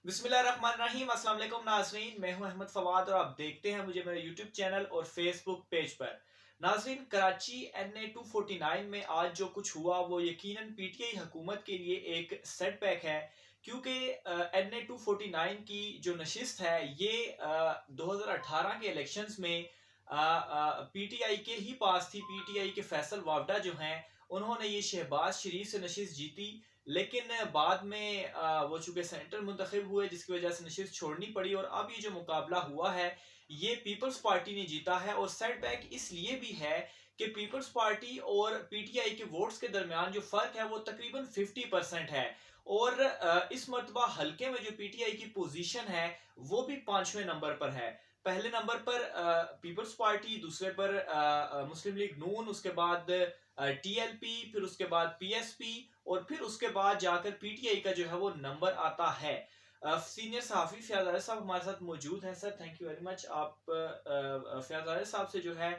बिस्मिल्लाहिर्रहमानिर्रहीम। अस्सलाम वालेकुम नाज़रीन, मैं हूं अहमद फवाद और आप देखते हैं मुझे मेरे यूट्यूब चैनल और फेसबुक पेज पर। नाज़रीन, कराची NA 249 में आज जो कुछ हुआ वो यकीनन PTI हुकूमत के लिए एक सेटबैक है, क्योंकि NA 249 की जो नशिस्त है ये 2018 के इलेक्शंस में PTI के ही पास थी। PTI के फैसल वावडा जो हैं उन्होंने ये शहबाज शरीफ से नशिस्त जीती, लेकिन बाद में वो चूंकि सेंटर मुंतखब हुए जिसकी वजह से नशिस्त छोड़नी पड़ी और अब ये जो मुकाबला हुआ है ये पीपल्स पार्टी ने जीता है। और सेटबैक इसलिए भी है कि पीपल्स पार्टी और PTI के वोट्स के दरमियान जो फर्क है वो तकरीबन 50% है। और इस मरतबा हल्के में जो PTI की पोजीशन है वो भी 5वें नंबर पर है। पहले नंबर पर पीपल्स पार्टी, दूसरे पर मुस्लिम लीग नून, उसके बाद TLP, फिर उसके बाद PSP और फिर उसके बाद जाकर PTI का जो है वो नंबर आता है। सीनियर सहाफी फयाज आरिफ साहब हमारे साथ मौजूद हैं। Sir, thank you very much. आप फयाज आरिफ साहब से जो है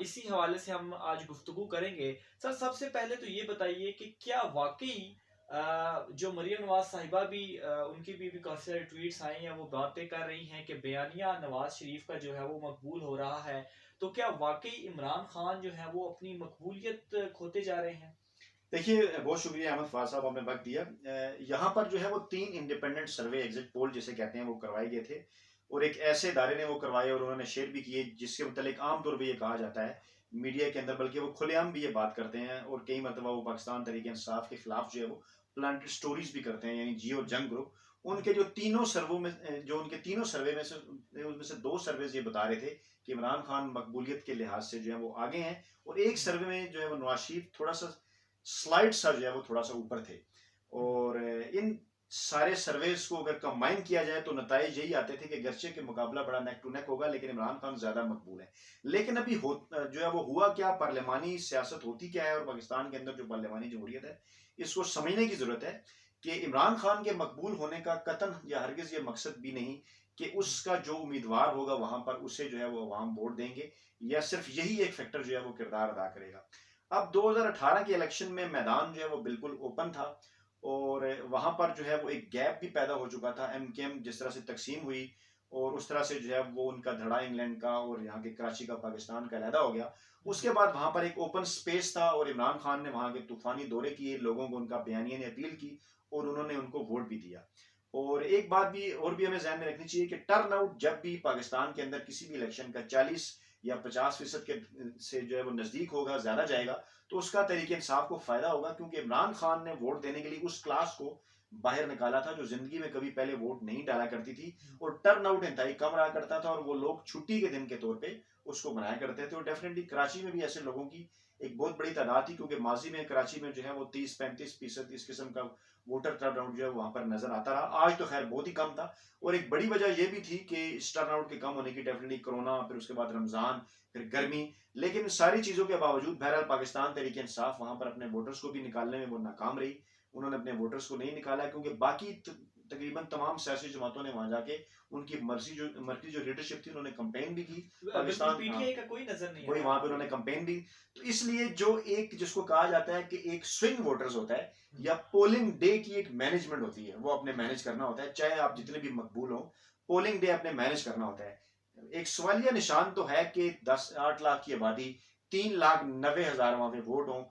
इसी हवाले से हम आज गुफ्तगू करेंगे। सर, सबसे पहले तो ये बताइए कि क्या वाकई जो मरियम नवाज साहिबा भी उनकी भी काफ़ी सारे ट्वीट्स आए हैं, वो बातें कर रही हैं कि बयानिया नवाज शरीफ का जो है वो मकबूल हो रहा है, तो क्या वाकई इमरान खान जो है वो अपनी मकबूलियत खोते जा रहे हैं? देखिए, बहुत शुक्रिया अहमद फाज साहब, आपने वक्त दिया। यहाँ पर जो है वो 3 इंडिपेंडेंट सर्वे एग्जिट पोल जिसे कहते हैं वो करवाए गए थे और एक ऐसे इदारे ने वो करवाए और उन्होंने शेयर भी किए जिसके मतलब आमतौर पर ये कहा जाता है मीडिया के अंदर, बल्कि वो खुलेआम भी ये बात करते हैं और कई मरतबा वो पाकिस्तान तरीके इंसाफ के खिलाफ जो है वो प्लांटेड स्टोरीज भी करते हैं, यानी जियो जंग ग्रुप। उनके जो तीनों सर्वों में जो उनके तीनों सर्वे में से उनमें से 2 सर्वेज ये बता रहे थे कि इमरान खान मकबूलियत के लिहाज से जो है वो आगे हैं और एक सर्वे में जो है वो नवाज शरीफ थोड़ा सा स्लाइड सा जो है वो थोड़ा सा ऊपर थे। और इन सारे सर्वेस को अगर कंबाइन किया जाए तो नताइज यही आते थे कि गर्चे के मुकाबला बड़ा नेक टू नेक होगा, लेकिन इमरान खान ज्यादा मकबूल है। लेकिन अभी जो है वो हुआ क्या, पार्लियामानी सियासत होती क्या है और पाकिस्तान के अंदर जो पार्लियामानी जमहूरियत है इसको समझने की जरूरत है कि इमरान खान के मकबूल होने का कतन या हरगिज ये मकसद भी नहीं कि उसका जो उम्मीदवार होगा वहां पर उसे जो है वो अवाम वोट देंगे, या सिर्फ यही एक फैक्टर जो है वो किरदार अदा करेगा। अब 2018 के इलेक्शन में मैदान जो है वो बिल्कुल ओपन था और वहां पर जो है वो एक गैप भी पैदा हो चुका था। MKM जिस तरह से तकसीम हुई और उस तरह से जो है वो उनका धड़ा इंग्लैंड का और यहाँ के कराची का पाकिस्तान का अलहदा हो गया। उसके बाद वहां पर एक ओपन स्पेस था और इमरान खान ने वहां के तूफानी दौरे किए, लोगों को उनका बयानिया ने अपील की और उन्होंने उनको वोट भी दिया। और एक बात भी और भी हमें ध्यान में रखनी चाहिए कि टर्न आउट जब भी पाकिस्तान के अंदर किसी भी इलेक्शन का 40 या 50% के से जो है वो नजदीक होगा, ज्यादा जाएगा, तो उसका तरीके इंसाफ को फायदा होगा, क्योंकि इमरान खान ने वोट देने के लिए उस क्लास को बाहर निकाला था जो जिंदगी में कभी पहले वोट नहीं डाला करती थी और टर्न आउट इंतहाई कम रहा करता था और वो लोग छुट्टी के दिन के तौर पे उसको बनाया करते थे। और डेफिनेटली कराची में भी ऐसे लोगों की एक बहुत बड़ी तादाद थी, क्योंकि माजी में कराची में जो है वो 30-35% इस किस्म का वोटर टर्न आउट जो है वहां पर नजर आता रहा। आज तो खैर बहुत ही कम था और एक बड़ी वजह यह भी थी कि इस टर्न आउट के कम होने की डेफिनेटली कोरोना, फिर उसके बाद रमजान, फिर गर्मी। लेकिन सारी चीजों के बावजूद बहरहाल पाकिस्तान तरीके इंसाफ वहां पर अपने वोटर्स को भी निकालने में वो नाकाम रही। उन्होंने अपने वोटर्स को नहीं निकाला क्योंकि बाकी तकरीबन तमाम सियासी जमातों ने वहां जाके उनकी मर्जी जो लीडरशिप थी उन्होंने कंपेन भी की। बिल्कुल पाकिस्तान, हाँ, PTI का कोई नजर नहीं वही आया वहां वहां पे पे। उन्होंने कंपेन दी। तो इसलिए जो एक जिसको कहा जाता है कि एक स्विंग वोटर्स होता है या पोलिंग डे की एक मैनेजमेंट होती है, वो अपने मैनेज करना होता है, चाहे आप जितने भी मकबूल हो, पोलिंग डे अपने मैनेज करना होता है। एक सवालिया निशान तो है कि 10-8 लाख की आबादी, 3,90,000 वहां पे वोट हो,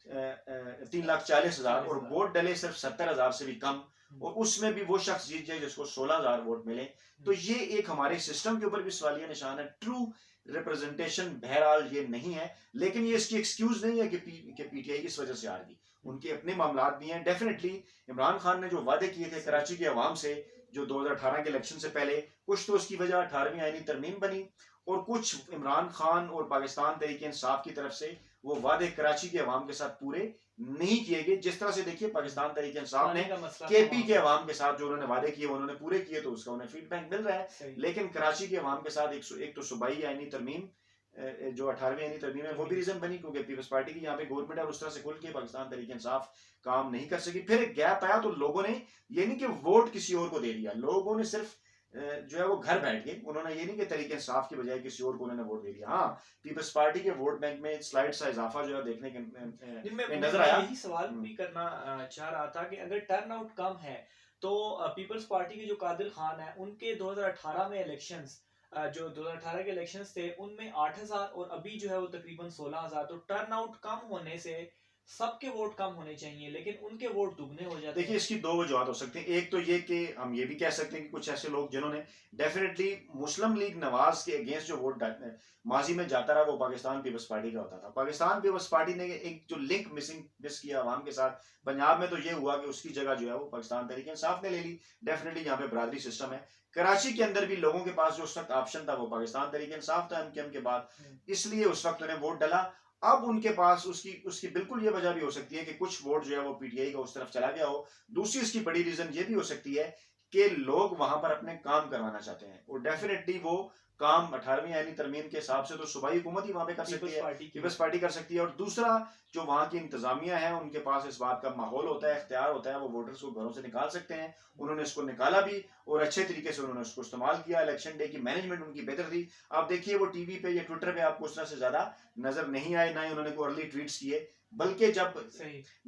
3,40,000 और 40,000। वोट डले सिर्फ 70,000 से भी कम, और उसमें भी वो शख्स जीत जाए जिसको 16,000 वोट मिले। तो ये एक हमारे सिस्टम के ऊपर भी सवालिया निशान है। ट्रू रिप्रेजेंटेशन बहरहाल ये नहीं है, लेकिन ये इसकी एक्सक्यूज नहीं है कि PTI इस वजह से हार गई। उनके अपने मामला भी हैं डेफिनेटली। इमरान खान ने जो वादे किए थे कराची के अवाम से जो 2018 के इलेक्शन से पहले, कुछ तो उसकी वजह 18वीं आईनी तरमीम बनी और कुछ इमरान खान और पाकिस्तान तरीके इंसाफ की तरफ से वो वादे कराची के अवाम के साथ पूरे नहीं किए गए। जिस तरह से देखिए पाकिस्तान तरीके इंसाफ ने पानी का मसला था KP वहां के पे। अवाम के साथ जो उन्होंने वादे किए वो उन्होंने पूरे किए, तो उसका उन्हें फीडबैक मिल रहा है। सही। लेकिन कराची के अवाम के साथ एक तो सूबाई आईनी तरमीम, जो 18वीं आईनी तरमीम है, वो भी रीजन बनी क्योंकि पीपल्स पार्टी की यहाँ पे गवर्नमेंट है और उस तरह से खुल के पाकिस्तान तरीके इंसाफ काम नहीं कर सकी। फिर एक गैप आया तो लोगों ने ये नहीं कि वोट किसी और को दे दिया, लोगों ने सिर्फ जो है वो घर बैठ गए। उन्होंने ये नहीं कि तरीके इंसाफ की बजाय किसी और को उन्होंने वोट दे दिया। हाँ, पीपल्स पार्टी के वोट बैंक में स्लाइड सा इजाफा जो है देखने के नहीं, मैं में मैं नजर मैं आया। यही सवाल भी करना चाह रहा था कि अगर टर्न आउट कम है तो पीपल्स पार्टी के जो कादिर खान है उनके 2018 में इलेक्शंस, जो 2018 के इलेक्शंस थे उनमें 8,000 और अभी जो है वो तकरीबन 16,000, तो टर्न आउट कम होने से सबके वोट कम होने चाहिए लेकिन उनके वोट दुगने हो जाते देखिए हैं। इसकी दो वजूहत हो सकती हैं। एक तो ये कि हम ये भी कह सकते हैं कि कुछ ऐसे लोग जिन्होंने डेफिनेटली मुस्लिम लीग नवाज के अगेंस्ट जो वोट माजी में जाता रहा वो पाकिस्तान पीपल्स पार्टी का होता था। पाकिस्तान पीपल्स पार्टी ने एक जो लिंक मिस किया अवाम के साथ पंजाब में, तो ये हुआ कि उसकी जगह जो है वो पाकिस्तान तहरीक इंसाफ ने ले ली। डेफिनेटली यहाँ पे बरादरी सिस्टम है। कराची के अंदर भी लोगों के पास जो उस वक्त ऑप्शन था वो पाकिस्तान तहरीक इंसाफ था एमकेएम के बाद, इसलिए उस वक्त उन्हें वोट डला। अब उनके पास उसकी उसकी बिल्कुल ये वजह भी हो सकती है कि कुछ वोट जो है वो पीटीआई का उस तरफ चला गया हो। दूसरी इसकी बड़ी रीजन ये भी हो सकती है कि लोग वहां पर अपने काम करवाना चाहते हैं और डेफिनेटली वो काम 18वीं आईनी तरमीम के हिसाब से तो सूबाई हुकूमत ही वहां पे कर सकती है, पीपल्स पार्टी कर सकती है। और दूसरा जो वहां की इंतजामिया है उनके पास इस बात का माहौल होता है, इख्तियार होता है, वो वोटर्स को घरों से निकाल सकते हैं। उन्होंने इसको निकाला भी और अच्छे तरीके से उन्होंने उसको इस्तेमाल किया। इलेक्शन डे की मैनेजमेंट उनकी बेहतर थी। आप देखिए वो टीवी पे या ट्विटर पे आपको उस तरह से ज्यादा नजर नहीं आए, ना ही उन्होंने कोई अर्ली ट्वीट्स किए, बल्कि जब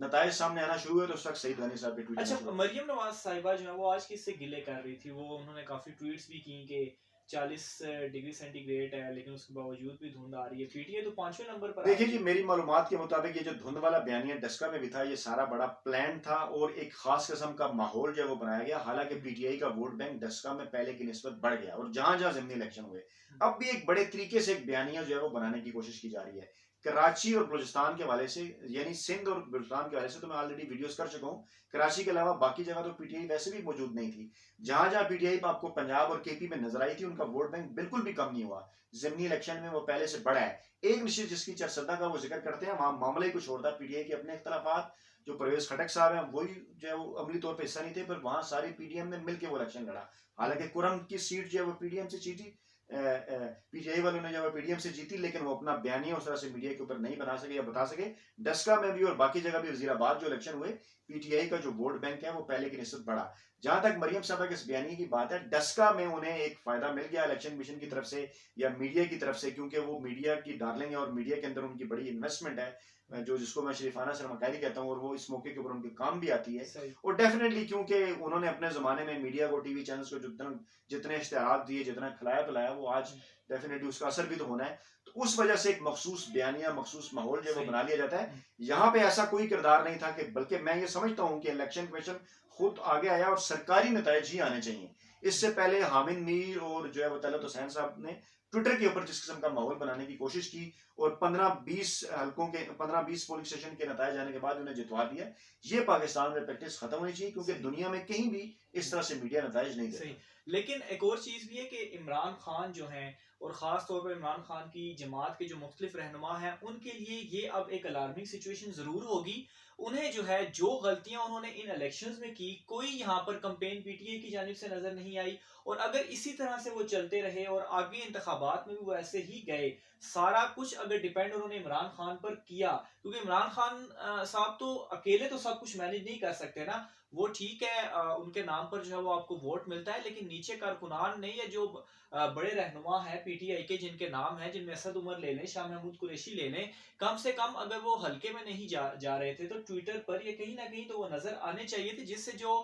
नताइज सामने आना शुरू हुए तो उस वक्त सईद गनी साहब के ट्वीट। अच्छा, मरियम नवाज साहिबा जो है वो आज किससे गिले कर रही थी, वो उन्होंने काफी ट्वीट्स भी की कि 40 डिग्री सेंटीग्रेड है लेकिन उसके बावजूद भी धुंध आ रही है, पीटीआई तो 5वें नंबर पर। देखिए जी, मेरी मालूमात के मुताबिक ये जो धुंध वाला बयानिया डस्का में भी था, ये सारा बड़ा प्लान था और एक खास किस्म का माहौल जो है वो बनाया गया। हालांकि पीटीआई का वोट बैंक डस्का में पहले की निस्बत बढ़ गया और जहां जहां जिमनी इलेक्शन हुए अब भी एक बड़े तरीके से एक बयानिया जो है वो बनाने की कोशिश की जा रही है। कराची और बलूचिस्तान के हवाले से, यानी सिंध और बलूचिस्तान के हवाले से तो मैं ऑलरेडी वीडियोस कर चुका हूँ। कराची के अलावा बाकी जगह तो पीटीआई वैसे भी मौजूद नहीं थी। जहां जहां पीटीआई आपको पंजाब और केपी में नजर आई थी, उनका वोट बैंक बिल्कुल भी कम नहीं हुआ। जिमनी इलेक्शन में वो पहले से बढ़ा है। एक निश्चित जिसकी चरसदा का वो जिक्र करते हैं, वहां मामला ही कुछ और था। पीटीआई के अपने इख्तलाफात, जो परवेज खटक साहब हैं वही जो है वो अमली तौर पर हिस्सा नहीं थे, पर वहां सारी पीडीएम ने मिलकर वो इलेक्शन लड़ा। हालांकि कुरम की सीट जो है वो पीडीएम से जीती, पीटीआई वालों ने जो पीडीएम से जीती, लेकिन वो अपना बयानिया उस तरह से मीडिया के ऊपर नहीं बना सके या बता सके। डस्का में भी और बाकी जगह भी वजीराबाद जो इलेक्शन हुए, पीटीआई का जो वोट बैंक है वो पहले की निस्बत बढ़ा। जहां तक मरियम साहबा के इस बयानी की बात है, डस्का में उन्हें एक फायदा मिल गया इलेक्शन कमीशन की तरफ से या मीडिया की तरफ से, क्योंकि वो मीडिया की डार्लिंग है और मीडिया के अंदर उनकी बड़ी इन्वेस्टमेंट है, जो जिसको मैं शरीफाना सरमाकारी कहता हूँ, और वो इस मौके के ऊपर उनके काम भी आती है। और डेफिनेटली क्योंकि उन्होंने अपने जमाने में मीडिया को, टीवी चैनल्स को जितने इश्तेहार दिए, जितना खिलाया पिलाया, वो आज डेफिनेटली उसका असर भी तो होना है। तो उस वजह से एक मखसूस बयानिया, मखसूस माहौल जो बना लिया जाता है। यहाँ पे ऐसा कोई किरदार नहीं था कि, बल्कि मैं ये समझता हूँ कि इलेक्शन कमीशन खुद आगे आया और सरकारी नताइज ही आने चाहिए। इससे पहले हामिद मीर और जो है वो तलत हुसैन साहब ने ट्विटर के ऊपर जिस किस्म का माहौल बनाने की कोशिश की और 15-20 हलकों के 15-20 पोलिंग स्टेशन के नताइज आने के बाद उन्हें जितवा दिया, ये पाकिस्तान में प्रैक्टिस खत्म होनी चाहिए, क्योंकि दुनिया में कहीं भी इस तरह से मीडिया नताइज नहीं देता। लेकिन एक और चीज भी है कि इमरान खान जो हैं, और ख़ास तौर पर इमरान खान की जमात के जो मुख्तलिफ रहनुमा हैं, उनके लिए ये अब एक अलार्मिंग सिचुएशन ज़रूर होगी। उन्हें जो है, जो गलतियां उन्होंने इन इलेक्शंस में की, कोई यहाँ पर कंपेन पीटीआई की जानिब से नज़र नहीं आई, और अगर इसी तरह से वो चलते रहे और आगे इंतखाबात में भी वो ऐसे ही गए, सारा कुछ अगर डिपेंड उन्होंने इमरान खान पर किया, क्योंकि इमरान खान साहब तो अकेले तो सब कुछ मैनेज नहीं कर सकते ना। वो ठीक है, उनके नाम पर जो है वो आपको वोट मिलता है, लेकिन नीचे कारकुनान ने, या जो बड़े रहनुमा हैं पीटीआई के जिनके नाम हैं, जिनमें असद उमर ले लें, शाह महमूद कुरैशी ले लें, कम से कम अगर वो हल्के में नहीं जा रहे थे तो ट्विटर पर या कहीं ना कहीं तो वो नजर आने चाहिए थे, जिससे जो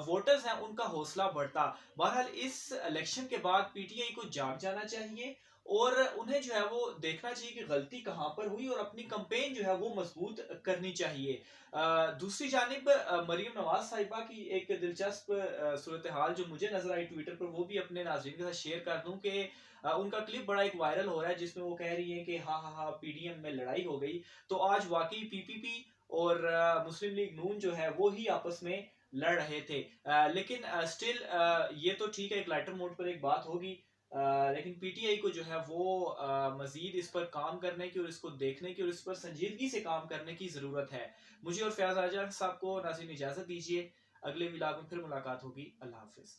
वोटर्स हैं उनका हौसला बढ़ता। बहरहाल इस इलेक्शन के बाद पीटीआई को जाग जाना चाहिए और उन्हें जो है वो देखना चाहिए कि गलती कहाँ पर हुई और अपनी कंपेन जो है वो मजबूत करनी चाहिए। दूसरी जानिब मरियम नवाज साहिबा की एक दिलचस्प सूरत हाल जो मुझे नजर आई ट्विटर पर, वो भी अपने नाज़रीन के साथ शेयर कर दूं कि उनका क्लिप बड़ा एक वायरल हो रहा है जिसमें वो कह रही है कि हाँ हाँ हाँ पीडीएम में लड़ाई हो गई। तो आज वाकई पीपीपी और मुस्लिम लीग नून जो है वो ही आपस में लड़ रहे थे, लेकिन स्टिल ये तो ठीक है, एक लाइटर मोड पर एक बात होगी, लेकिन पीटीआई को जो है वो मजीद इस पर काम करने की और इसको देखने की और इस पर संजीदगी से काम करने की ज़रूरत है। मुझे और फयाज आजा साहब को नाज़रीन इजाज़त दीजिए, अगले व्लॉग में फिर मुलाकात होगी। अल्लाह हाफिज़।